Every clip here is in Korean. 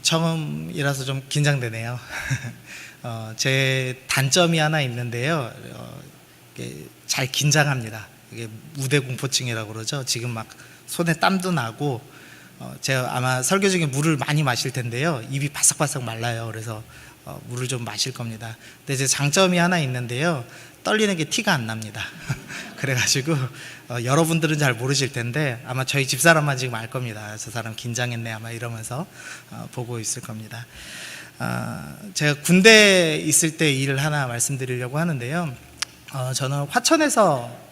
처음이라서 좀 긴장되네요. 제 단점이 하나 있는데요. 잘 긴장합니다. 이게 무대 공포증이라고 그러죠. 지금 막 손에 땀도 나고, 제가 아마 설교 중에 물을 많이 마실 텐데요. 입이 바싹바싹 말라요. 그래서 물을 좀 마실 겁니다. 근데 제 장점이 하나 있는데요. 떨리는 게 티가 안 납니다. 그래가지고 여러분들은 잘 모르실 텐데 아마 저희 집사람만 지금 알 겁니다. 저 사람 긴장했네 아마 이러면서 보고 있을 겁니다. 제가 군대에 있을 때 일을 하나 말씀드리려고 하는데요. 저는 화천에서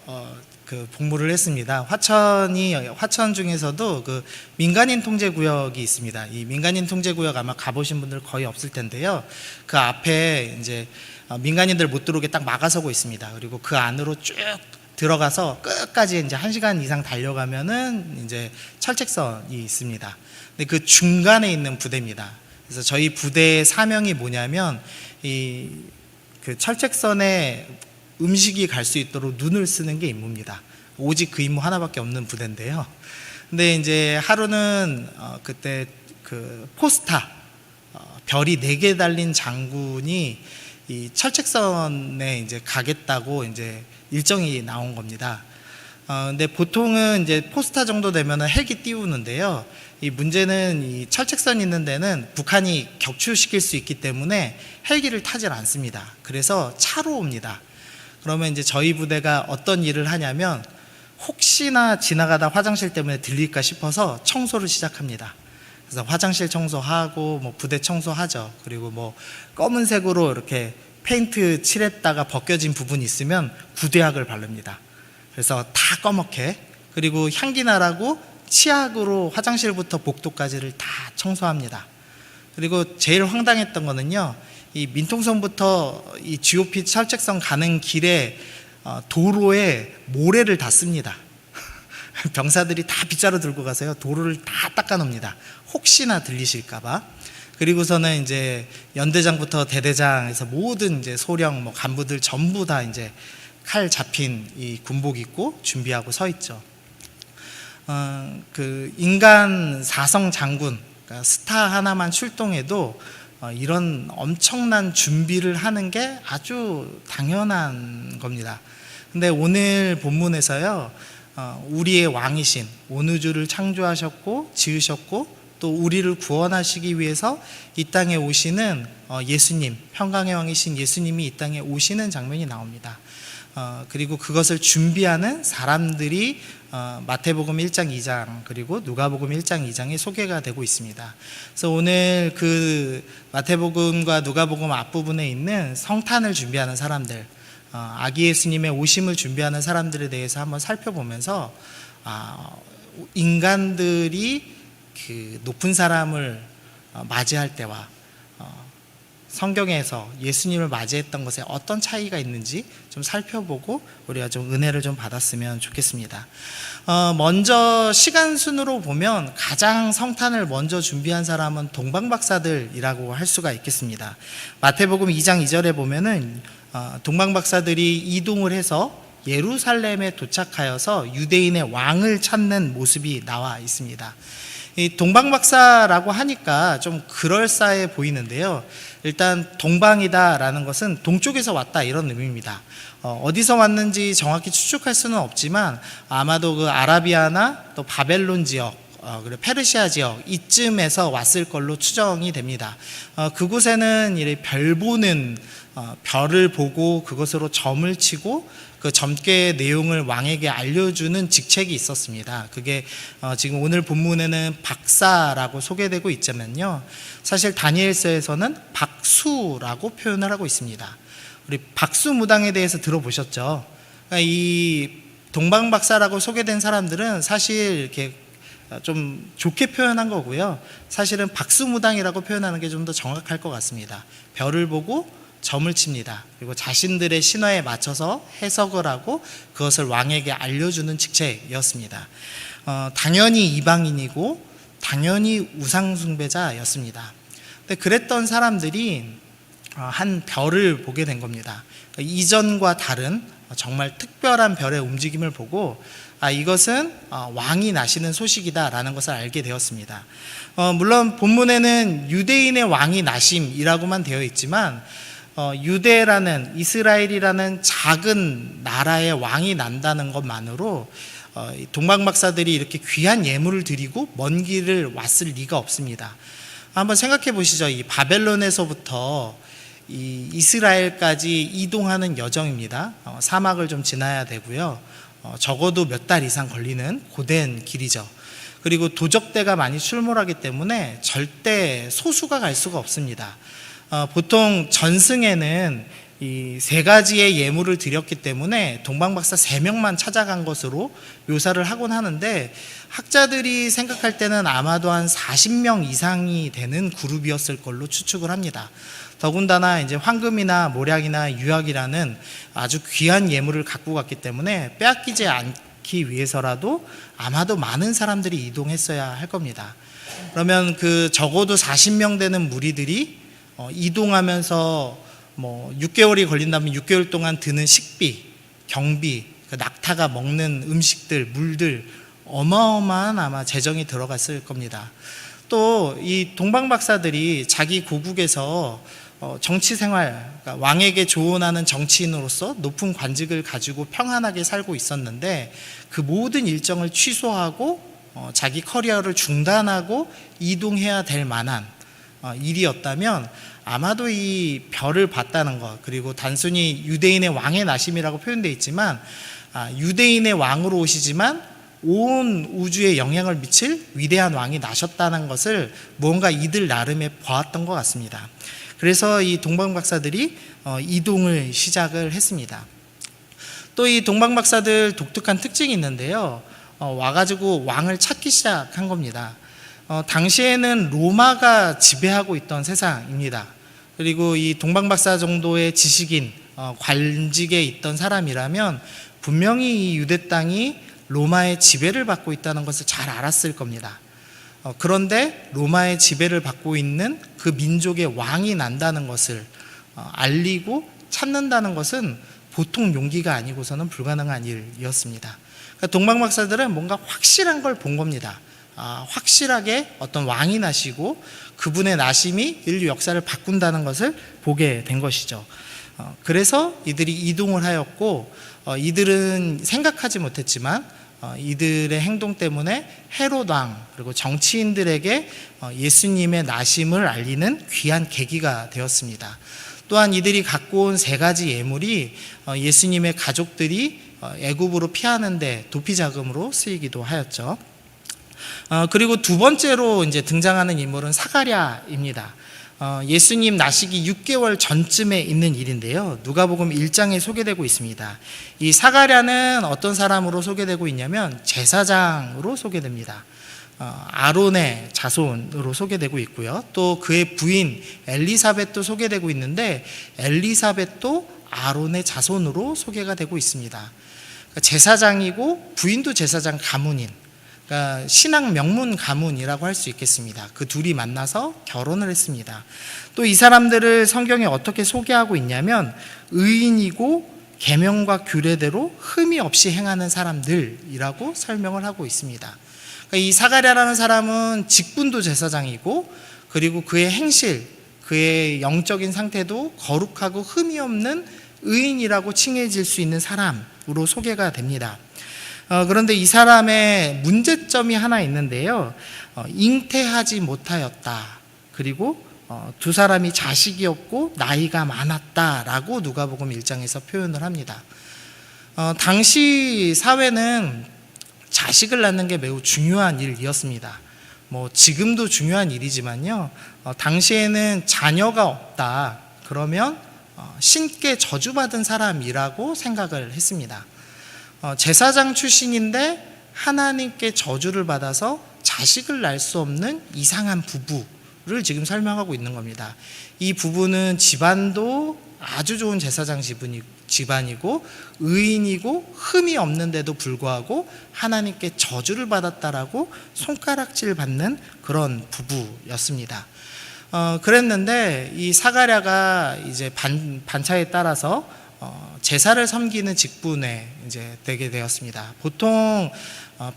그 복무를 했습니다. 화천 중에서도 그 민간인 통제구역이 있습니다. 이 민간인 통제구역 아마 가보신 분들 거의 없을 텐데요. 그 앞에 이제 민간인들 못 들어오게 딱 막아서고 있습니다. 그리고 그 안으로 쭉 들어가서 끝까지 이제 1시간 이상 달려가면은 이제 철책선이 있습니다. 근데 그 중간에 있는 부대입니다. 그래서 저희 부대의 사명이 뭐냐면 그 철책선에 음식이 갈 수 있도록 눈을 쓰는 게 임무입니다. 오직 그 임무 하나밖에 없는 부대인데요. 근데 이제 하루는 그때 그 포스타 별이 4개 달린 장군이 이 철책선에 이제 가겠다고 이제 일정이 나온 겁니다. 근데 보통은 이제 포스타 정도 되면은 헬기 띄우는데요. 이 문제는 이 철책선 있는 데는 북한이 격추시킬 수 있기 때문에 헬기를 타질 않습니다. 그래서 차로 옵니다. 그러면 이제 저희 부대가 어떤 일을 하냐면 혹시나 지나가다 화장실 때문에 들릴까 싶어서 청소를 시작합니다. 그래서 화장실 청소하고 뭐 부대 청소하죠. 그리고 뭐 검은색으로 이렇게 페인트 칠했다가 벗겨진 부분이 있으면 구대약을 바릅니다. 그래서 다 검게, 그리고 향기 나라고 치약으로 화장실부터 복도까지를 다 청소합니다. 그리고 제일 황당했던 거는요, 이 민통선부터 이 GOP 철책선 가는 길에 도로에 모래를 다 씁니다. 병사들이 다 빗자루 들고 가서요, 도로를 다 닦아 놓습니다. 혹시나 들리실까봐. 그리고서는 이제 연대장부터 대대장에서 모든 이제 소령 뭐 간부들 전부 다 이제 칼 잡힌 이 군복 입고 준비하고 서 있죠. 그 인간 4성 장군, 그러니까 스타 하나만 출동해도 이런 엄청난 준비를 하는 게 아주 당연한 겁니다. 근데 오늘 본문에서요, 우리의 왕이신 온 우주를 창조하셨고 지으셨고 또 우리를 구원하시기 위해서 이 땅에 오시는 예수님, 평강의 왕이신 예수님이 이 땅에 오시는 장면이 나옵니다. 그리고 그것을 준비하는 사람들이 마태복음 1장 2장 그리고 누가복음 1장 2장에 소개가 되고 있습니다. 그래서 오늘 그 마태복음과 누가복음 앞부분에 있는 성탄을 준비하는 사람들, 아기 예수님의 오심을 준비하는 사람들에 대해서 한번 살펴보면서 인간들이 그 높은 사람을 맞이할 때와 성경에서 예수님을 맞이했던 것에 어떤 차이가 있는지 좀 살펴보고 우리가 좀 은혜를 좀 받았으면 좋겠습니다. 먼저 시간 순으로 보면 가장 성탄을 먼저 준비한 사람은 동방박사들이라고 할 수가 있겠습니다. 마태복음 2장 2절에 보면은 동방박사들이 이동을 해서 예루살렘에 도착하여서 유대인의 왕을 찾는 모습이 나와 있습니다. 이 동방박사라고 하니까 좀 그럴싸해 보이는데요. 일단 동방이다라는 것은 동쪽에서 왔다 이런 의미입니다. 어디서 왔는지 정확히 추측할 수는 없지만 아마도 그 아라비아나 또 바벨론 지역, 그리고 페르시아 지역 이쯤에서 왔을 걸로 추정이 됩니다. 그곳에는 이렇게 별 보는 별을 보고 그것으로 점을 치고 그 점괘의 내용을 왕에게 알려주는 직책이 있었습니다. 그게 지금 오늘 본문에는 박사라고 소개되고 있자면요, 사실 다니엘서에서는 박수라고 표현을 하고 있습니다. 우리 박수무당에 대해서 들어보셨죠? 그러니까 이 동방박사라고 소개된 사람들은 사실 이렇게 좀 좋게 표현한 거고요, 사실은 박수무당이라고 표현하는 게 좀 더 정확할 것 같습니다. 별을 보고 점을 칩니다. 그리고 자신들의 신화에 맞춰서 해석을 하고 그것을 왕에게 알려주는 직책이었습니다. 당연히 이방인이고 당연히 우상숭배자였습니다. 근데 그랬던 사람들이 한 별을 보게 된 겁니다. 이전과 다른 정말 특별한 별의 움직임을 보고 이것은 왕이 나시는 소식이다라는 것을 알게 되었습니다. 물론 본문에는 유대인의 왕이 나심이라고만 되어 있지만 유대라는, 이스라엘이라는 작은 나라의 왕이 난다는 것만으로 동방박사들이 이렇게 귀한 예물을 드리고 먼 길을 왔을 리가 없습니다. 한번 생각해 보시죠. 이 바벨론에서부터 이 이스라엘까지 이동하는 여정입니다. 사막을 좀 지나야 되고요. 적어도 몇 달 이상 걸리는 고된 길이죠. 그리고 도적대가 많이 출몰하기 때문에 절대 소수가 갈 수가 없습니다. 보통 전승에는 이 세 가지의 예물을 드렸기 때문에 동방박사 3명만 찾아간 것으로 묘사를 하곤 하는데, 학자들이 생각할 때는 아마도 한 40명 이상이 되는 그룹이었을 걸로 추측을 합니다. 더군다나 이제 황금이나 모략이나 유약이라는 아주 귀한 예물을 갖고 갔기 때문에 빼앗기지 않기 위해서라도 아마도 많은 사람들이 이동했어야 할 겁니다. 그러면 그 적어도 40명 되는 무리들이 이동하면서 6개월이 걸린다면 6개월 동안 드는 식비, 경비, 낙타가 먹는 음식들, 물들, 어마어마한 아마 재정이 들어갔을 겁니다. 또 이 동방박사들이 자기 고국에서 정치 생활, 그러니까 왕에게 조언하는 정치인으로서 높은 관직을 가지고 평안하게 살고 있었는데, 그 모든 일정을 취소하고 자기 커리어를 중단하고 이동해야 될 만한 일이었다면 아마도 이 별을 봤다는 것, 그리고 단순히 유대인의 왕의 나심이라고 표현되어 있지만 유대인의 왕으로 오시지만 온 우주에 영향을 미칠 위대한 왕이 나셨다는 것을 뭔가 이들 나름에 보았던 것 같습니다. 그래서 이 동방박사들이 이동을 시작을 했습니다. 또 이 동방박사들 독특한 특징이 있는데요. 와가지고 왕을 찾기 시작한 겁니다. 당시에는 로마가 지배하고 있던 세상입니다. 그리고 이 동방박사 정도의 지식인, 관직에 있던 사람이라면 분명히 이 유대 땅이 로마의 지배를 받고 있다는 것을 잘 알았을 겁니다. 그런데 로마의 지배를 받고 있는 그 민족의 왕이 난다는 것을 알리고 찾는다는 것은 보통 용기가 아니고서는 불가능한 일이었습니다. 그러니까 동방박사들은 뭔가 확실한 걸 본 겁니다. 확실하게 어떤 왕이 나시고 그분의 나심이 인류 역사를 바꾼다는 것을 보게 된 것이죠. 그래서 이들이 이동을 하였고, 이들은 생각하지 못했지만 이들의 행동 때문에 헤롯 왕 그리고 정치인들에게 예수님의 나심을 알리는 귀한 계기가 되었습니다. 또한 이들이 갖고 온 3가지 예물이 예수님의 가족들이 애굽으로 피하는 데 도피 자금으로 쓰이기도 하였죠. 그리고 두 번째로 이제 등장하는 인물은 사가랴입니다. 예수님 나시기 6개월 전쯤에 있는 일인데요. 누가복음 1장에 소개되고 있습니다. 이 사가랴는 어떤 사람으로 소개되고 있냐면 제사장으로 소개됩니다. 아론의 자손으로 소개되고 있고요. 또 그의 부인 엘리사벳도 소개되고 있는데, 엘리사벳도 아론의 자손으로 소개가 되고 있습니다. 그러니까 제사장이고 부인도 제사장 가문인, 그러니까 신앙 명문 가문이라고 할 수 있겠습니다. 그 둘이 만나서 결혼을 했습니다. 또 이 사람들을 성경에 어떻게 소개하고 있냐면 의인이고 계명과 규례대로 흠이 없이 행하는 사람들이라고 설명을 하고 있습니다. 그러니까 이 사가랴라는 사람은 직분도 제사장이고, 그리고 그의 행실, 그의 영적인 상태도 거룩하고 흠이 없는 의인이라고 칭해질 수 있는 사람으로 소개가 됩니다. 그런데 이 사람의 문제점이 하나 있는데요. 잉태하지 못하였다. 그리고 두 사람이 자식이 없고 나이가 많았다라고 누가복음 1장에서 표현을 합니다. 당시 사회는 자식을 낳는 게 매우 중요한 일이었습니다. 지금도 중요한 일이지만요. 당시에는 자녀가 없다. 그러면 신께 저주받은 사람이라고 생각을 했습니다. 제사장 출신인데 하나님께 저주를 받아서 자식을 낳을 수 없는 이상한 부부를 지금 설명하고 있는 겁니다. 이 부부는 집안도 아주 좋은 제사장 집안이고 의인이고 흠이 없는데도 불구하고 하나님께 저주를 받았다라고 손가락질 받는 그런 부부였습니다. 그랬는데 이 사가랴가 이제 반차에 따라서 제사를 섬기는 직분에 이제 되게 되었습니다. 보통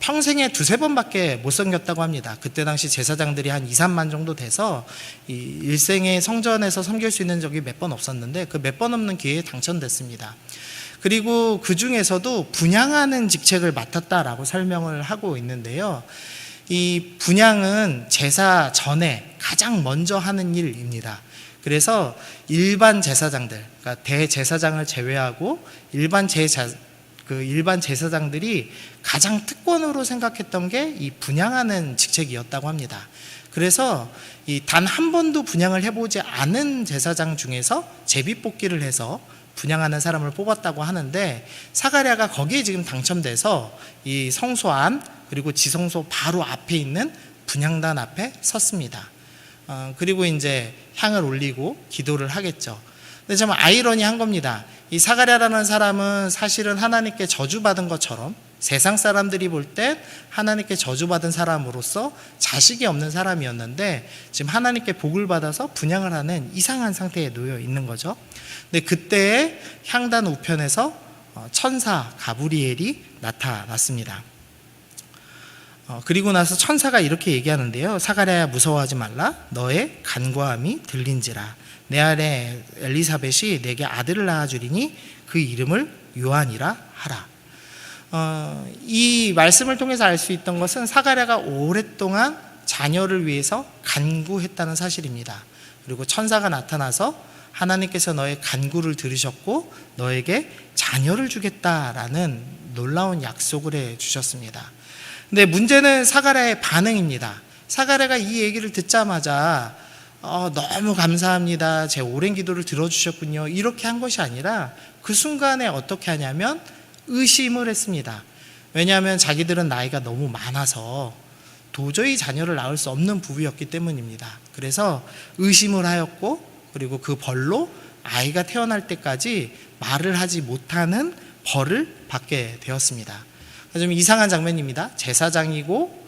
평생에 두세 번밖에 못 섬겼다고 합니다. 그때 당시 제사장들이 한 2, 3만 정도 돼서 이 일생에 성전에서 섬길 수 있는 적이 몇 번 없었는데 그 몇 번 없는 기회에 당첨됐습니다. 그리고 그 중에서도 분향하는 직책을 맡았다라고 설명을 하고 있는데요. 이 분향은 제사 전에 가장 먼저 하는 일입니다. 그래서 일반 제사장들, 그러니까 대제사장을 제외하고 일반 제사장들이 가장 특권으로 생각했던 게 이 분향하는 직책이었다고 합니다. 그래서 이 단 한 번도 분향을 해보지 않은 제사장 중에서 제비뽑기를 해서 분향하는 사람을 뽑았다고 하는데 사가랴가 거기에 지금 당첨돼서 이 성소 안 그리고 지성소 바로 앞에 있는 분향단 앞에 섰습니다. 그리고 이제 향을 올리고 기도를 하겠죠. 근데 좀 아이러니한 겁니다. 이 사가랴라는 사람은 사실은 하나님께 저주받은 것처럼 세상 사람들이 볼 때 하나님께 저주받은 사람으로서 자식이 없는 사람이었는데 지금 하나님께 복을 받아서 분향을 하는 이상한 상태에 놓여 있는 거죠. 근데 그때 향단 우편에서 천사 가브리엘이 나타났습니다. 그리고 나서 천사가 이렇게 얘기하는데요. 사가랴야 무서워하지 말라. 너의 간과함이 들린지라. 내 아내 엘리사벳이 내게 아들을 낳아주리니 그 이름을 요한이라 하라. 이 말씀을 통해서 알 수 있던 것은 사가랴가 오랫동안 자녀를 위해서 간구했다는 사실입니다. 그리고 천사가 나타나서 하나님께서 너의 간구를 들으셨고 너에게 자녀를 주겠다라는 놀라운 약속을 해주셨습니다. 근데 문제는 사가랴의 반응입니다. 사가랴가 이 얘기를 듣자마자 너무 감사합니다. 제 오랜 기도를 들어주셨군요. 이렇게 한 것이 아니라 그 순간에 어떻게 하냐면 의심을 했습니다. 왜냐하면 자기들은 나이가 너무 많아서 도저히 자녀를 낳을 수 없는 부부였기 때문입니다. 그래서 의심을 하였고 그리고 그 벌로 아이가 태어날 때까지 말을 하지 못하는 벌을 받게 되었습니다. 좀 이상한 장면입니다. 제사장이고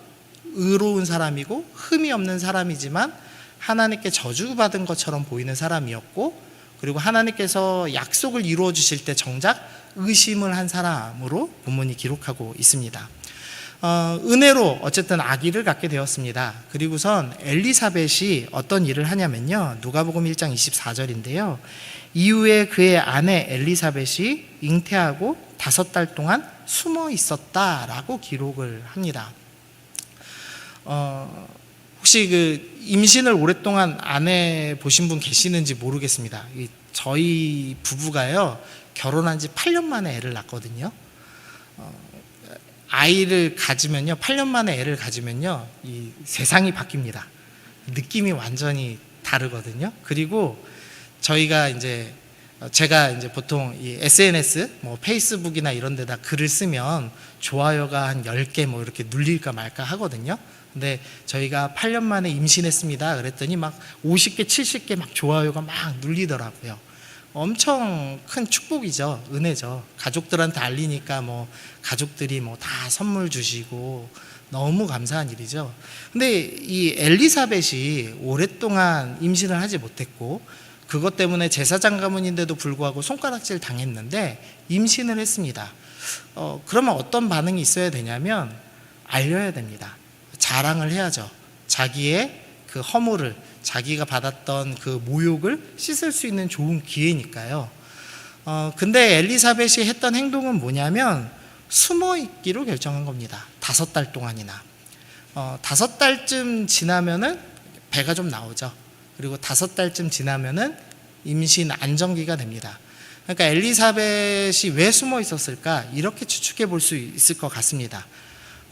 의로운 사람이고 흠이 없는 사람이지만 하나님께 저주받은 것처럼 보이는 사람이었고 그리고 하나님께서 약속을 이루어 주실 때 정작 의심을 한 사람으로 본문이 기록하고 있습니다. 은혜로 어쨌든 아기를 갖게 되었습니다. 그리고선 엘리사벳이 어떤 일을 하냐면요. 누가복음 1장 24절인데요. 이후에 그의 아내 엘리사벳이 잉태하고 5달 동안 숨어 있었다라고 기록을 합니다. 혹시 그 임신을 오랫동안 안 해보신 분 계시는지 모르겠습니다. 저희 부부가요 결혼한 지 8년 만에 애를 낳거든요. 아이를 가지면요 8년 만에 애를 가지면요 이 세상이 바뀝니다. 느낌이 완전히 다르거든요. 그리고 저희가 이제 제가 이제 보통 이 SNS 뭐 페이스북이나 이런 데다 글을 쓰면 좋아요가 한 10개 뭐 이렇게 눌릴까 말까 하거든요. 근데 저희가 8년 만에 임신했습니다. 그랬더니 막 50개, 70개 막 좋아요가 막 눌리더라고요. 엄청 큰 축복이죠. 은혜죠. 가족들한테 알리니까 뭐 가족들이 뭐 다 선물 주시고 너무 감사한 일이죠. 근데 이 엘리사벳이 오랫동안 임신을 하지 못했고 그것 때문에 제사장 가문인데도 불구하고 손가락질 당했는데 임신을 했습니다. 그러면 어떤 반응이 있어야 되냐면 알려야 됩니다. 자랑을 해야죠. 자기의 그 허물을 자기가 받았던 그 모욕을 씻을 수 있는 좋은 기회니까요. 근데 엘리사벳이 했던 행동은 뭐냐면 숨어 있기로 결정한 겁니다. 5달 동안이나 5달쯤 지나면은 배가 좀 나오죠. 그리고 5달쯤 지나면은 임신 안정기가 됩니다. 그러니까 엘리사벳이 왜 숨어 있었을까? 이렇게 추측해 볼 수 있을 것 같습니다.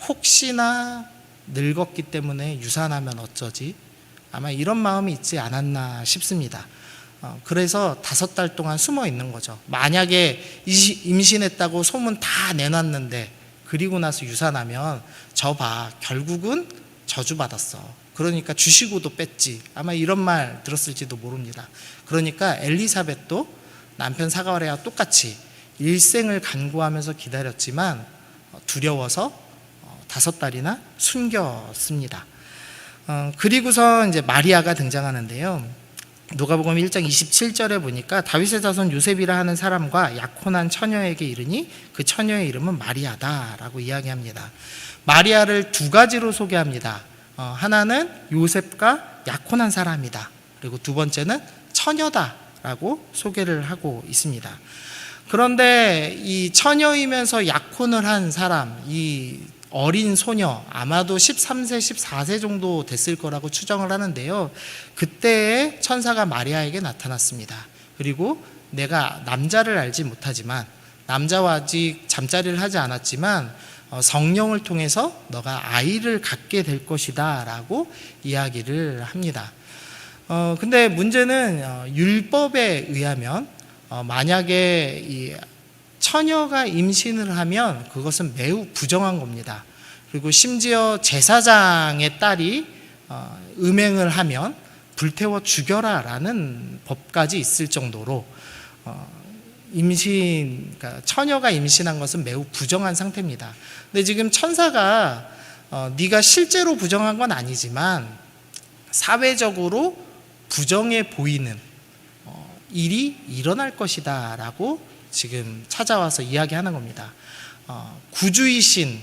혹시나 늙었기 때문에 유산하면 어쩌지? 아마 이런 마음이 있지 않았나 싶습니다. 그래서 5달 동안 숨어 있는 거죠. 만약에 임신했다고 소문 다 내놨는데 그리고 나서 유산하면 저 봐 결국은 저주받았어. 그러니까 주시고도 뺐지. 아마 이런 말 들었을지도 모릅니다. 그러니까 엘리사벳도 남편 사가랴와 똑같이 일생을 간구하면서 기다렸지만 두려워서 5달이나 숨겼습니다. 그리고서 이제 마리아가 등장하는데요. 누가복음 1장 27절에 보니까 다윗의 자손 요셉이라 하는 사람과 약혼한 처녀에게 이르니 그 처녀의 이름은 마리아다라고 이야기합니다. 마리아를 두 가지로 소개합니다. 하나는 요셉과 약혼한 사람이다. 그리고 두 번째는 처녀다라고 소개를 하고 있습니다. 그런데 이 처녀이면서 약혼을 한 사람, 이 어린 소녀, 아마도 13세, 14세 정도 됐을 거라고 추정을 하는데요. 그때에 천사가 마리아에게 나타났습니다. 그리고 내가 남자를 알지 못하지만, 남자와 아직 잠자리를 하지 않았지만 성령을 통해서 너가 아이를 갖게 될 것이다 라고 이야기를 합니다. 근데 문제는 율법에 의하면 만약에 이 처녀가 임신을 하면 그것은 매우 부정한 겁니다. 그리고 심지어 제사장의 딸이 음행을 하면 불태워 죽여라 라는 법까지 있을 정도로 그러니까 처녀가 임신한 것은 매우 부정한 상태입니다. 근데 지금 천사가 네가 실제로 부정한 건 아니지만 사회적으로 부정해 보이는 일이 일어날 것이다 라고 지금 찾아와서 이야기하는 겁니다. 구주이신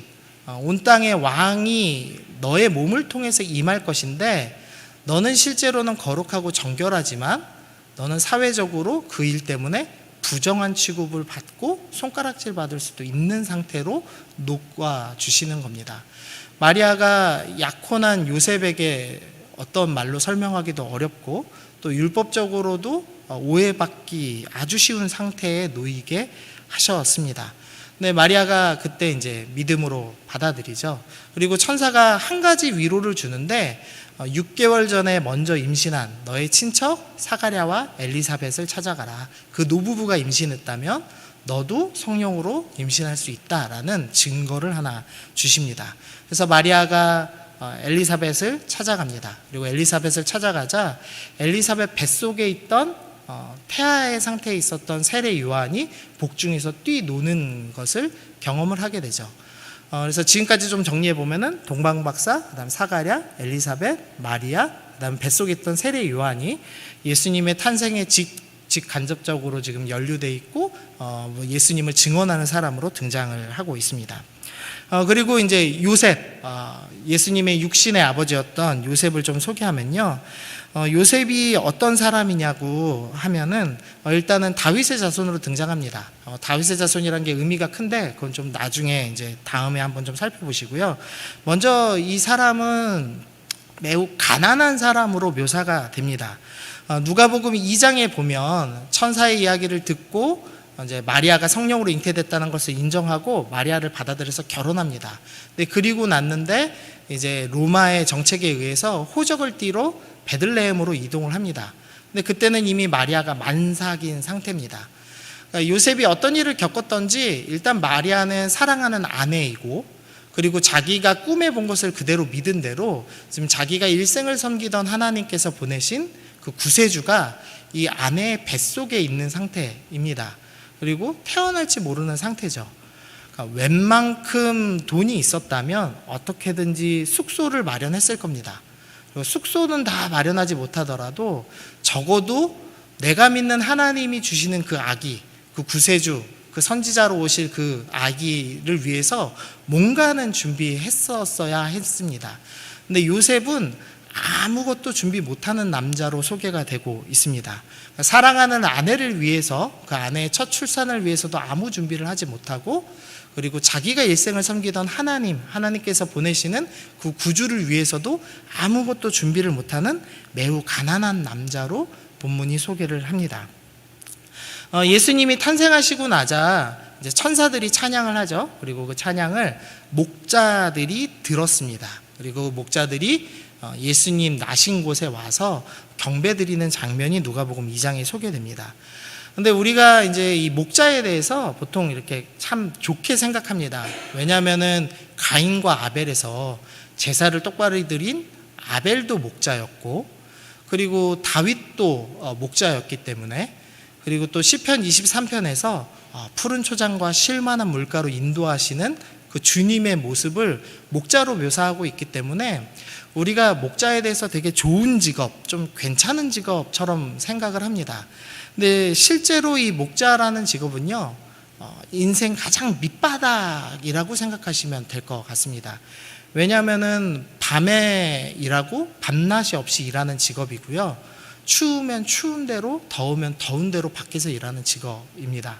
온 땅의 왕이 너의 몸을 통해서 임할 것인데 너는 실제로는 거룩하고 정결하지만 너는 사회적으로 그 일 때문에 부정한 취급을 받고 손가락질 받을 수도 있는 상태로 녹아주시는 겁니다. 마리아가 약혼한 요셉에게 어떤 말로 설명하기도 어렵고 또 율법적으로도 오해받기 아주 쉬운 상태에 놓이게 하셨습니다. 네, 마리아가 그때 이제 믿음으로 받아들이죠. 그리고 천사가 한 가지 위로를 주는데 6개월 전에 먼저 임신한 너의 친척 사가랴와 엘리사벳을 찾아가라. 그 노부부가 임신했다면 너도 성령으로 임신할 수 있다라는 증거를 하나 주십니다. 그래서 마리아가 엘리사벳을 찾아갑니다. 그리고 엘리사벳을 찾아가자 엘리사벳 뱃속에 있던 태아의 상태에 있었던 세례 요한이 복중에서 뛰노는 것을 경험을 하게 되죠. 그래서 지금까지 좀 정리해 보면은 동방박사, 그다음 사가랴, 엘리사벳, 마리아, 그다음 뱃속에 있던 세례 요한이 예수님의 탄생에 직간접적으로 지금 연루돼 있고 예수님을 증언하는 사람으로 등장을 하고 있습니다. 그리고 이제 요셉, 예수님의 육신의 아버지였던 요셉을 좀 소개하면요. 요셉이 어떤 사람이냐고 하면은 일단은 다윗의 자손으로 등장합니다. 다윗의 자손이라는 게 의미가 큰데 그건 좀 나중에 이제 다음에 한번 좀 살펴보시고요. 먼저 이 사람은 매우 가난한 사람으로 묘사가 됩니다. 누가복음 2장에 보면 천사의 이야기를 듣고 이제 마리아가 성령으로 잉태됐다는 것을 인정하고 마리아를 받아들여서 결혼합니다. 근데 그리고 났는데 이제 로마의 정책에 의해서 호적을 띠로 베들레헴으로 이동을 합니다. 근데 그때는 이미 마리아가 만삭인 상태입니다. 그러니까 요셉이 어떤 일을 겪었던지 일단 마리아는 사랑하는 아내이고 그리고 자기가 꿈에 본 것을 그대로 믿은 대로 지금 자기가 일생을 섬기던 하나님께서 보내신 그 구세주가 이 아내의 뱃속에 있는 상태입니다. 그리고 태어날지 모르는 상태죠. 그러니까 웬만큼 돈이 있었다면 어떻게든지 숙소를 마련했을 겁니다. 그리고 숙소는 다 마련하지 못하더라도 적어도 내가 믿는 하나님이 주시는 그 아기, 그 구세주, 그 선지자로 오실 그 아기를 위해서 뭔가는 준비했었어야 했습니다. 근데 요셉은 아무것도 준비 못하는 남자로 소개가 되고 있습니다. 사랑하는 아내를 위해서, 그 아내의 첫 출산을 위해서도 아무 준비를 하지 못하고, 그리고 자기가 일생을 섬기던 하나님께서 보내시는 그 구주를 위해서도 아무것도 준비를 못하는 매우 가난한 남자로 본문이 소개를 합니다. 예수님이 탄생하시고 나자 이제 천사들이 찬양을 하죠. 그리고 그 찬양을 목자들이 들었습니다. 그리고 목자들이 예수님 나신 곳에 와서 경배드리는 장면이 누가복음 2장에 소개됩니다. 근데 우리가 이제 이 목자에 대해서 보통 이렇게 참 좋게 생각합니다. 왜냐하면은 가인과 아벨에서 제사를 똑바로 드린 아벨도 목자였고, 그리고 다윗도 목자였기 때문에, 그리고 또 시편 23편에서 푸른 초장과 쉴만한 물가로 인도하시는 그 주님의 모습을 목자로 묘사하고 있기 때문에 우리가 목자에 대해서 되게 좋은 직업, 좀 괜찮은 직업처럼 생각을 합니다. 근데 실제로 이 목자라는 직업은요, 인생 가장 밑바닥이라고 생각하시면 될 것 같습니다. 왜냐하면은 밤에 일하고 밤낮이 없이 일하는 직업이고요. 추우면 추운 대로, 더우면 더운 대로 밖에서 일하는 직업입니다.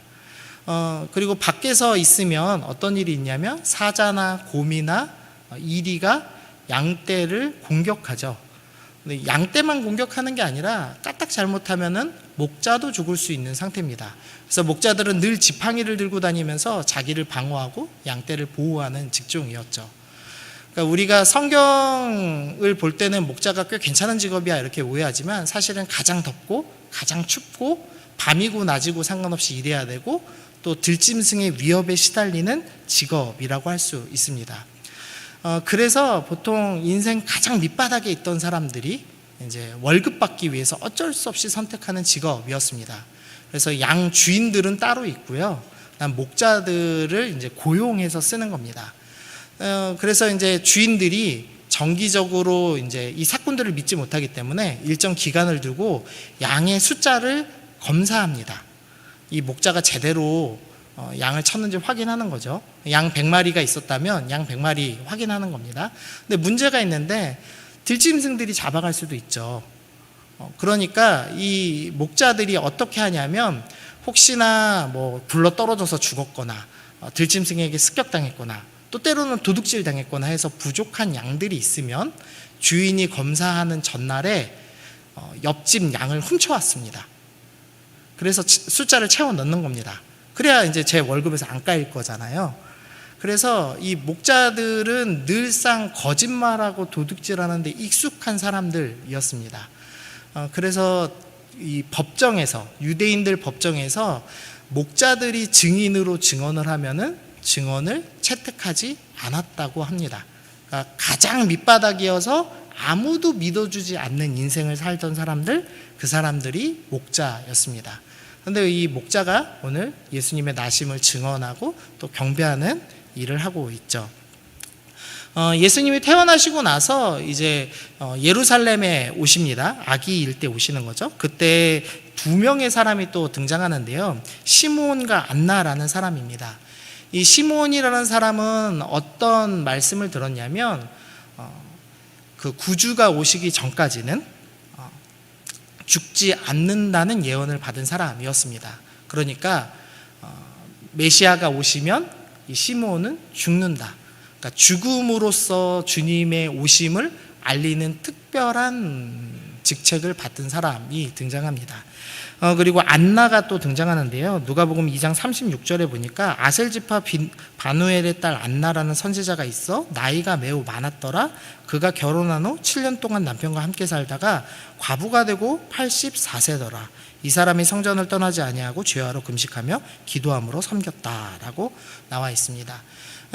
그리고 밖에서 있으면 어떤 일이 있냐면 사자나 곰이나 이리가 양떼를 공격하죠. 근데 양떼만 공격하는 게 아니라 까딱 잘못하면은 목자도 죽을 수 있는 상태입니다. 그래서 목자들은 늘 지팡이를 들고 다니면서 자기를 방어하고 양떼를 보호하는 직종이었죠. 그러니까 우리가 성경을 볼 때는 목자가 꽤 괜찮은 직업이야 이렇게 오해하지만 사실은 가장 덥고 가장 춥고 밤이고 낮이고 상관없이 일해야 되고 또 들짐승의 위협에 시달리는 직업이라고 할 수 있습니다. 그래서 보통 인생 가장 밑바닥에 있던 사람들이 이제 월급 받기 위해서 어쩔 수 없이 선택하는 직업이었습니다. 그래서 양 주인들은 따로 있고요. 목자들을 이제 고용해서 쓰는 겁니다. 그래서 이제 주인들이 정기적으로 이제 이 사꾼들을 믿지 못하기 때문에 일정 기간을 두고 양의 숫자를 검사합니다. 이 목자가 제대로 양을 쳤는지 확인하는 거죠. 양 100마리가 있었다면 양 100마리 확인하는 겁니다. 근데 문제가 있는데 들짐승들이 잡아갈 수도 있죠. 그러니까 이 목자들이 어떻게 하냐면 혹시나 뭐 굴러 떨어져서 죽었거나 들짐승에게 습격당했거나 또 때로는 도둑질 당했거나 해서 부족한 양들이 있으면 주인이 검사하는 전날에 옆집 양을 훔쳐왔습니다. 그래서 숫자를 채워 넣는 겁니다. 그래야 이제 제 월급에서 안 까일 거잖아요. 그래서 이 목자들은 늘상 거짓말하고 도둑질하는 데 익숙한 사람들이었습니다. 그래서 이 법정에서 유대인들 법정에서 목자들이 증인으로 증언을 하면은 증언을 채택하지 않았다고 합니다. 그러니까 가장 밑바닥이어서 아무도 믿어주지 않는 인생을 살던 사람들, 그 사람들이 목자였습니다. 그런데 이 목자가 오늘 예수님의 나심을 증언하고 또 경배하는 일을 하고 있죠. 예수님이 태어나시고 나서 이제 예루살렘에 오십니다. 아기일 때 오시는 거죠. 그때 두 명의 사람이 또 등장하는데요. 시므온과 안나라는 사람입니다. 이 시므온이라는 사람은 어떤 말씀을 들었냐면 그 구주가 오시기 전까지는 죽지 않는다는 예언을 받은 사람이었습니다. 그러니까 메시아가 오시면 이 시므온은 죽는다. 그러니까 죽음으로써 주님의 오심을 알리는 특별한 직책을 받은 사람이 등장합니다. 그리고 안나가 또 등장하는데요. 누가복음 2장 36절에 보니까 아셀지파 바누엘의 딸 안나라는 선지자가 있어 나이가 매우 많았더라. 그가 결혼한 후 7년 동안 남편과 함께 살다가 과부가 되고 84세더라. 이 사람이 성전을 떠나지 아니하고 죄하러 금식하며 기도함으로 섬겼다라고 나와 있습니다.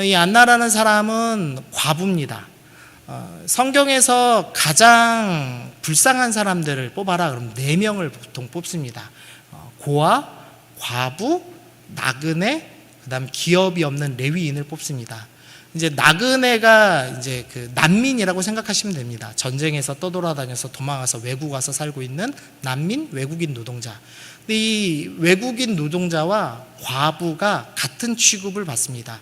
이 안나라는 사람은 과부입니다. 성경에서 가장 불쌍한 사람들을 뽑아라 그러면 4명을 보통 뽑습니다. 고아, 과부, 나그네, 그다음 기업이 없는 레위인을 뽑습니다. 이제 나그네가 이제 그 난민이라고 생각하시면 됩니다. 전쟁에서 떠돌아다녀서 도망가서 외국 와서 살고 있는 난민, 외국인 노동자. 근데 이 외국인 노동자와 과부가 같은 취급을 받습니다.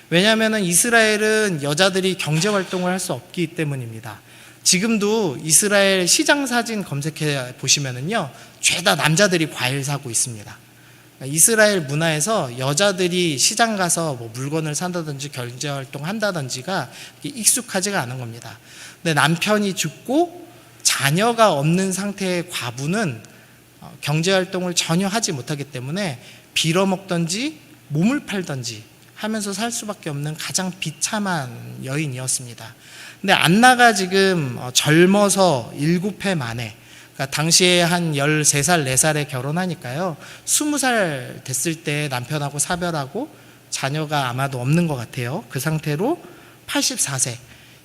왜냐하면 이스라엘은 여자들이 경제 활동을 할 수 없기 때문입니다. 지금도 이스라엘 시장 사진 검색해 보시면은요, 죄다 남자들이 과일 사고 있습니다. 이스라엘 문화에서 여자들이 시장 가서 뭐 물건을 산다든지 경제 활동 한다든지가 익숙하지가 않은 겁니다. 근데 남편이 죽고 자녀가 없는 상태의 과부는 경제 활동을 전혀 하지 못하기 때문에 빌어먹든지 몸을 팔든지 하면서 살 수밖에 없는 가장 비참한 여인이었습니다. 근데 안나가 지금 젊어서 7해 만에, 그러니까 당시에 한 13살, 4살에 결혼하니까요, 20살 됐을 때 남편하고 사별하고 자녀가 아마도 없는 것 같아요. 그 상태로 84세,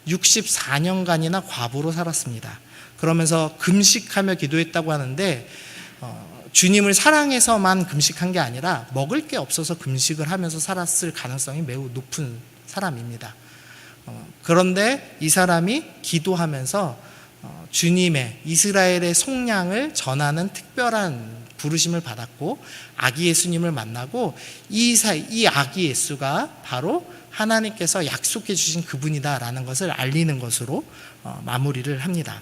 64년간이나 과부로 살았습니다. 그러면서 금식하며 기도했다고 하는데 주님을 사랑해서만 금식한 게 아니라 먹을 게 없어서 금식을 하면서 살았을 가능성이 매우 높은 사람입니다. 그런데 이 사람이 기도하면서 주님의 이스라엘의 속량을 전하는 특별한 부르심을 받았고 아기 예수님을 만나고 이 아기 예수가 바로 하나님께서 약속해 주신 그분이다라는 것을 알리는 것으로 마무리를 합니다.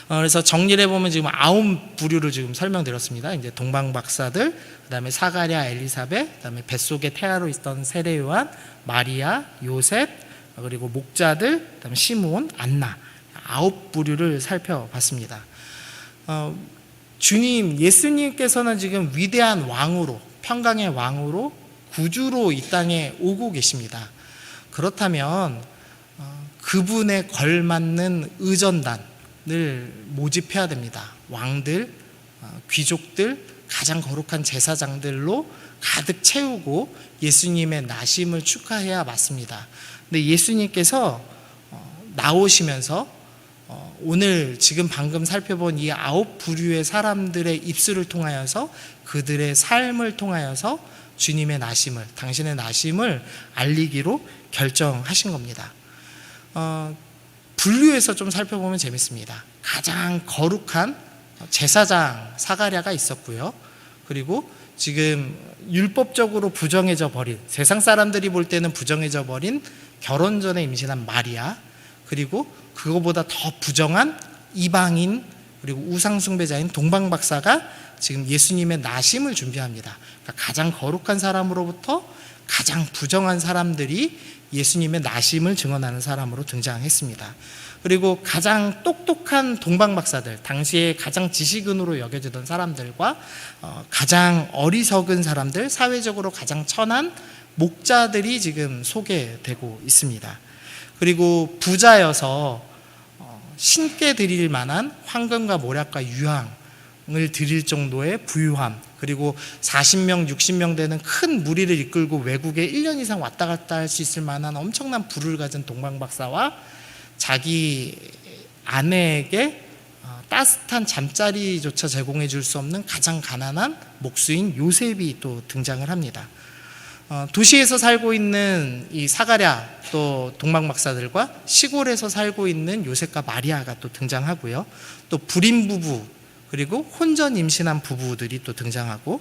그래서 정리를 해보면 지금 9부류를 지금 설명드렸습니다. 이제 동방박사들, 그 다음에 사가랴, 엘리사벳, 그 다음에 뱃속에 태아로 있던 세례 요한, 마리아, 요셉, 그리고 목자들, 그 다음에 시므온, 안나 9부류를 살펴봤습니다. 주님, 예수님께서는 지금 위대한 왕으로, 평강의 왕으로, 구주로 이 땅에 오고 계십니다. 그렇다면 그분에 걸맞는 의전단을 모집해야 됩니다. 왕들, 귀족들, 가장 거룩한 제사장들로 가득 채우고 예수님의 나심을 축하해야 맞습니다. 근데 예수님께서 나오시면서 오늘 지금 방금 살펴본 이 9부류의 사람들의 입술을 통하여서 그들의 삶을 통하여서 주님의 나심을, 당신의 나심을 알리기로 결정하신 겁니다. 분류에서 좀 살펴보면 재밌습니다. 가장 거룩한 제사장 사가랴가 있었고요. 그리고 지금 율법적으로 부정해져 버린, 세상 사람들이 볼 때는 부정해져 버린 결혼 전에 임신한 마리아, 그리고 그거보다 더 부정한 이방인, 그리고 우상숭배자인 동방박사가 지금 예수님의 나심을 준비합니다. 그러니까 가장 거룩한 사람으로부터 가장 부정한 사람들이 예수님의 나심을 증언하는 사람으로 등장했습니다. 그리고 가장 똑똑한 동방박사들, 당시에 가장 지식인으로 여겨지던 사람들과 가장 어리석은 사람들, 사회적으로 가장 천한 목자들이 지금 소개되고 있습니다. 그리고 부자여서 신께 드릴 만한 황금과 모략과 유황을 드릴 정도의 부유함, 그리고 40명, 60명 되는 큰 무리를 이끌고 외국에 1년 이상 왔다 갔다 할 수 있을 만한 엄청난 부를 가진 동방박사와 자기 아내에게 따뜻한 잠자리조차 제공해 줄 수 없는 가장 가난한 목수인 요셉이 또 등장을 합니다. 도시에서 살고 있는 이 사가랴 또 동방박사들과 시골에서 살고 있는 요셉과 마리아가 또 등장하고요. 또 불임 부부, 그리고 혼전 임신한 부부들이 또 등장하고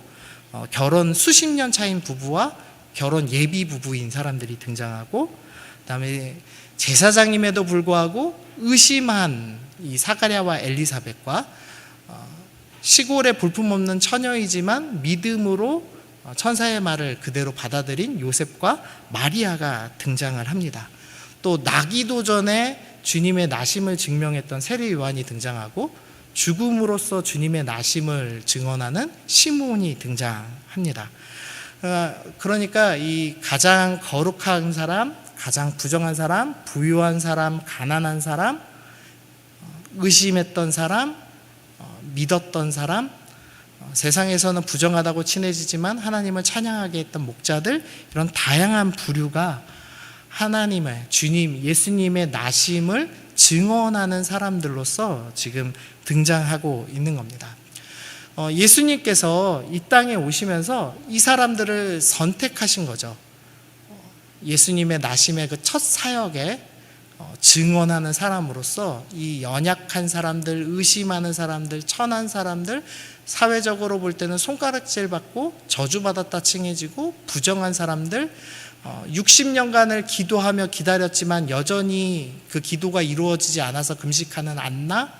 결혼 수십 년 차인 부부와 결혼 예비 부부인 사람들이 등장하고, 그다음에 제사장임에도 불구하고 의심한 이 사가랴와 엘리사벳과 시골에 볼품없는 처녀이지만 믿음으로 천사의 말을 그대로 받아들인 요셉과 마리아가 등장을 합니다. 또 나기도 전에 주님의 나심을 증명했던 세례 요한이 등장하고 죽음으로써 주님의 나심을 증언하는 시므온이 등장합니다. 그러니까 이 가장 거룩한 사람, 가장 부정한 사람, 부유한 사람, 가난한 사람, 의심했던 사람, 믿었던 사람, 세상에서는 부정하다고 친해지지만 하나님을 찬양하게 했던 목자들, 이런 다양한 부류가 하나님의, 주님, 예수님의 나심을 증언하는 사람들로서 지금 등장하고 있는 겁니다. 예수님께서 이 땅에 오시면서 이 사람들을 선택하신 거죠. 예수님의 나심의 그 첫 사역에 증언하는 사람으로서 이 연약한 사람들, 의심하는 사람들, 천한 사람들, 사회적으로 볼 때는 손가락질 받고 저주받았다 칭해지고 부정한 사람들, 60년간을 기도하며 기다렸지만 여전히 그 기도가 이루어지지 않아서 금식하는 안나,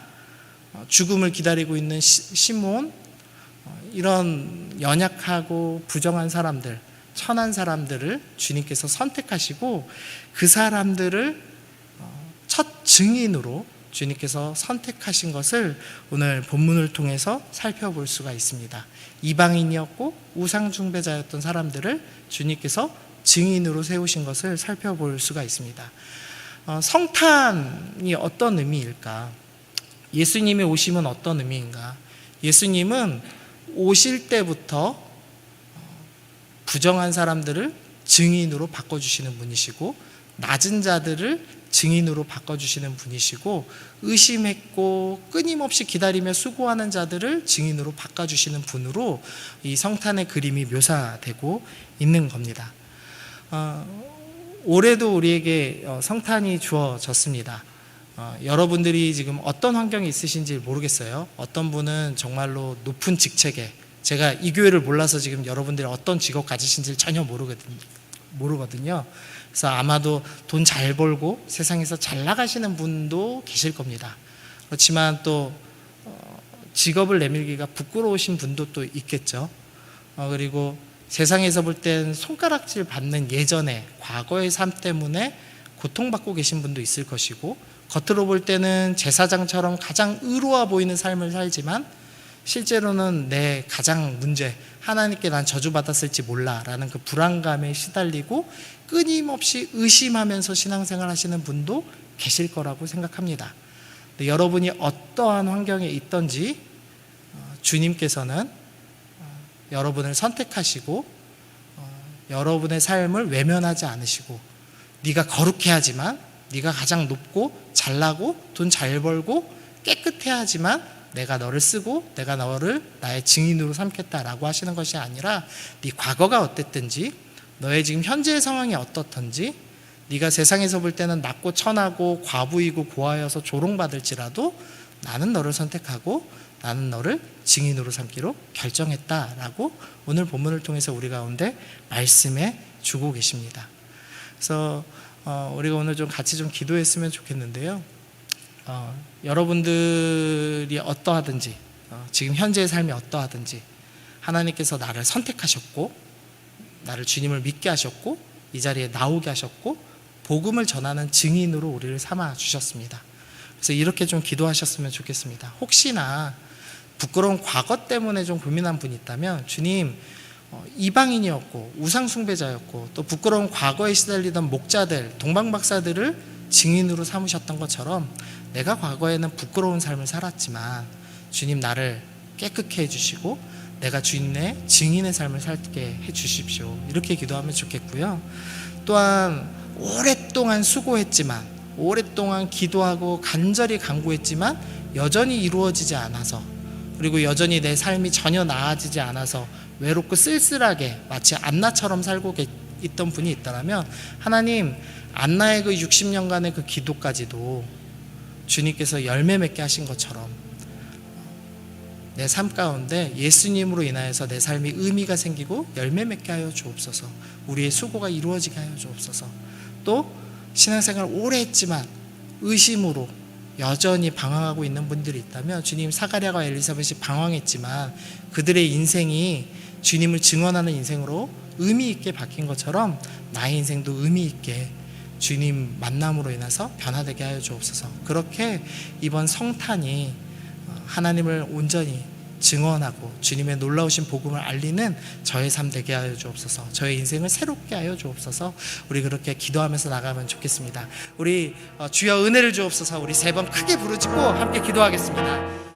죽음을 기다리고 있는 시므온, 이런 연약하고 부정한 사람들, 천한 사람들을 주님께서 선택하시고 그 사람들을 첫 증인으로 주님께서 선택하신 것을 오늘 본문을 통해서 살펴볼 수가 있습니다. 이방인이었고 우상숭배자였던 사람들을 주님께서 증인으로 세우신 것을 살펴볼 수가 있습니다. 성탄이 어떤 의미일까? 예수님이 오심은 어떤 의미인가? 예수님은 오실 때부터 부정한 사람들을 증인으로 바꿔주시는 분이시고, 낮은 자들을 증인으로 바꿔주시는 분이시고, 의심했고 끊임없이 기다리며 수고하는 자들을 증인으로 바꿔주시는 분으로 이 성탄의 그림이 묘사되고 있는 겁니다. 올해도 우리에게 성탄이 주어졌습니다. 여러분들이 지금 어떤 환경에 있으신지 모르겠어요. 어떤 분은 정말로 높은 직책에, 제가 이 교회를 몰라서 지금 여러분들이 어떤 직업 가지신지 전혀 모르거든요. 그래서 아마도 돈 잘 벌고 세상에서 잘 나가시는 분도 계실 겁니다. 그렇지만 또 직업을 내밀기가 부끄러우신 분도 또 있겠죠. 그리고 세상에서 볼 땐 손가락질 받는 예전에 과거의 삶 때문에 고통받고 계신 분도 있을 것이고, 겉으로 볼 때는 제사장처럼 가장 의로워 보이는 삶을 살지만 실제로는 내 가장 문제, 하나님께 난 저주받았을지 몰라라는 그 불안감에 시달리고 끊임없이 의심하면서 신앙생활 하시는 분도 계실 거라고 생각합니다. 여러분이 어떠한 환경에 있든지 주님께서는 여러분을 선택하시고 여러분의 삶을 외면하지 않으시고, 네가 거룩해야 하지만, 네가 가장 높고 잘나고 돈 잘 벌고 깨끗해야 하지만 내가 너를 쓰고 내가 너를 나의 증인으로 삼겠다라고 하시는 것이 아니라, 네 과거가 어땠든지 너의 지금 현재의 상황이 어떻든지, 네가 세상에서 볼 때는 낮고 천하고 과부이고 고하여서 조롱받을지라도 나는 너를 선택하고 나는 너를 증인으로 삼기로 결정했다라고 오늘 본문을 통해서 우리 가운데 말씀해 주고 계십니다. 그래서 우리가 오늘 좀 같이 좀 기도했으면 좋겠는데요. 여러분들이 어떠하든지 지금 현재의 삶이 어떠하든지 하나님께서 나를 선택하셨고 나를 주님을 믿게 하셨고 이 자리에 나오게 하셨고 복음을 전하는 증인으로 우리를 삼아 주셨습니다. 그래서 이렇게 좀 기도하셨으면 좋겠습니다. 혹시나 부끄러운 과거 때문에 좀 고민한 분이 있다면, 주님, 이방인이었고 우상숭배자였고 또 부끄러운 과거에 시달리던 목자들, 동방박사들을 증인으로 삼으셨던 것처럼 내가 과거에는 부끄러운 삶을 살았지만 주님 나를 깨끗게 해주시고 내가 주님의 증인의 삶을 살게 해주십시오. 이렇게 기도하면 좋겠고요. 또한 오랫동안 수고했지만, 오랫동안 기도하고 간절히 간구했지만 여전히 이루어지지 않아서, 그리고 여전히 내 삶이 전혀 나아지지 않아서 외롭고 쓸쓸하게 마치 안나처럼 살고 있던 분이 있다면, 하나님, 안나의 그 60년간의 그 기도까지도 주님께서 열매 맺게 하신 것처럼 내 삶 가운데 예수님으로 인하여서 내 삶이 의미가 생기고 열매 맺게 하여 주옵소서. 우리의 수고가 이루어지게 하여 주옵소서. 또 신앙생활 오래 했지만 의심으로 여전히 방황하고 있는 분들이 있다면, 주님, 사가랴와 엘리사벳이 방황했지만 그들의 인생이 주님을 증언하는 인생으로 의미 있게 바뀐 것처럼 나의 인생도 의미 있게 주님 만남으로 인해서 변화되게 하여 주옵소서. 그렇게 이번 성탄이 하나님을 온전히 증언하고 주님의 놀라우신 복음을 알리는 저의 삶 되게 하여 주옵소서. 저의 인생을 새롭게 하여 주옵소서. 우리 그렇게 기도하면서 나가면 좋겠습니다. 우리 주여 은혜를 주옵소서. 우리 세 번 크게 부르짖고 함께 기도하겠습니다.